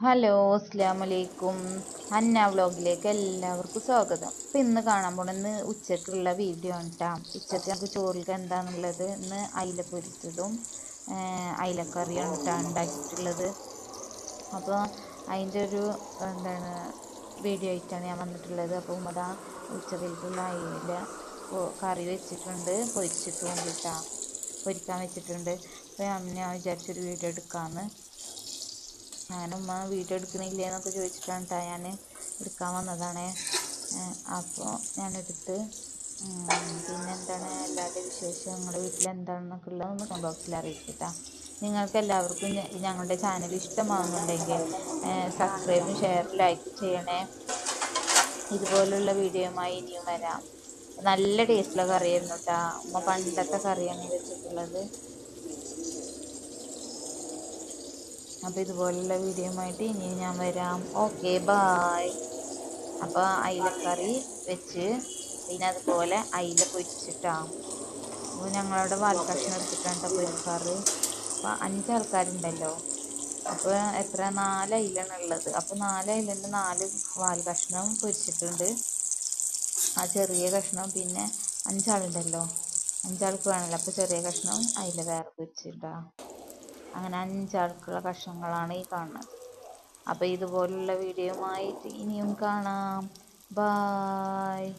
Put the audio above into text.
Hello, അസ്സലാമലൈക്കും. Hannah വ്ളോഗിലേക്ക് എല്ലാവർക്കും സ്വാഗതം. ഇപ്പം ഇന്ന് കാണാൻ പോണെന്ന് ഉച്ചക്കുള്ള വീഡിയോ ആണ് കേട്ടോ. ഉച്ചക്ക് നമുക്ക് ചോറിൽ എന്താണെന്നുള്ളത് ഇന്ന് അയില പൊരിച്ചതും അയിലക്കറിയാണ് കേട്ടോ ഉണ്ടാക്കിയിട്ടുള്ളത്. അപ്പോൾ അതിൻ്റെ ഒരു എന്താണ് വീഡിയോ ആയിട്ടാണ് ഞാൻ വന്നിട്ടുള്ളത്. അപ്പോൾ അതാ ഉച്ചക്കൽക്കുള്ള അയില കറി വെച്ചിട്ടുണ്ട്, പൊരിച്ചിട്ടുണ്ട് കേട്ടോ, പൊരിക്കാൻ വെച്ചിട്ടുണ്ട്. അപ്പോൾ ഞാൻ വിചാരിച്ചൊരു വീഡിയോ എടുക്കാമെന്ന്. അങ്ങനെ ഉമ്മ വീഡിയോ എടുക്കണില്ലേ എന്നൊക്കെ ചോദിച്ചിട്ടാണ് കേട്ടോ ഞാൻ എടുക്കാൻ വന്നതാണ്. അപ്പോൾ ഞാനെടുത്ത് പിന്നെ എന്താണ് എല്ലാവരുടെ വിശേഷം, നിങ്ങളുടെ വീട്ടിൽ എന്താണെന്നൊക്കെ ഉള്ളതൊന്ന് കമന്റ് ബോക്സിൽ അറിയിക്കട്ടോ. നിങ്ങൾക്ക് എല്ലാവർക്കും ഞങ്ങളുടെ ചാനൽ ഇഷ്ടമാകുന്നുണ്ടെങ്കിൽ സബ്സ്ക്രൈബും ഷെയറും ലൈക്കും ചെയ്യണേ. ഇതുപോലുള്ള വീഡിയോയുമായി ഇനിയും വരാം. നല്ല ടേസ്റ്റുള്ള കറിയായിരുന്നു കേട്ടോ. ഉമ്മ പണ്ടത്തെ കറിയാണ് വെച്ചിട്ടുള്ളത്. അപ്പോൾ ഇതുപോലുള്ള വീഡിയോയുമായിട്ട് ഇനി ഞാൻ വരാം. Okay, bye. അപ്പോൾ അയിലക്കറി വെച്ച് പിന്നെ അതുപോലെ അയില പൊരിച്ചിട്ടാണ്. അപ്പോൾ ഞങ്ങളവിടെ വാൽക്കഷ്ണം എടുത്തിട്ടാണ് കേട്ടോ പൊരിക്കാറ്. അപ്പോൾ 5 ആൾക്കാരുണ്ടല്ലോ. അപ്പോൾ എത്ര 4 അയിലാണ് ഉള്ളത്. അപ്പോൾ 4 അയിലൻ്റെ 4 വാൽ കഷ്ണം പൊരിച്ചിട്ടുണ്ട്. ആ ചെറിയ കഷ്ണം പിന്നെ 5 ആളുണ്ടല്ലോ, 5 ആൾക്ക് വേണമല്ലോ. അപ്പോൾ ചെറിയ കഷ്ണം അയില വേറെ പൊരിച്ചിട്ടാണ്. അങ്ങനെ 5 ആൾക്കുള്ള കഷ്ണങ്ങളാണ് ഈ കാണുന്നത്. അപ്പോൾ ഇതുപോലുള്ള വീഡിയോയുമായിട്ട് ഇനിയും കാണാം. ബായ്.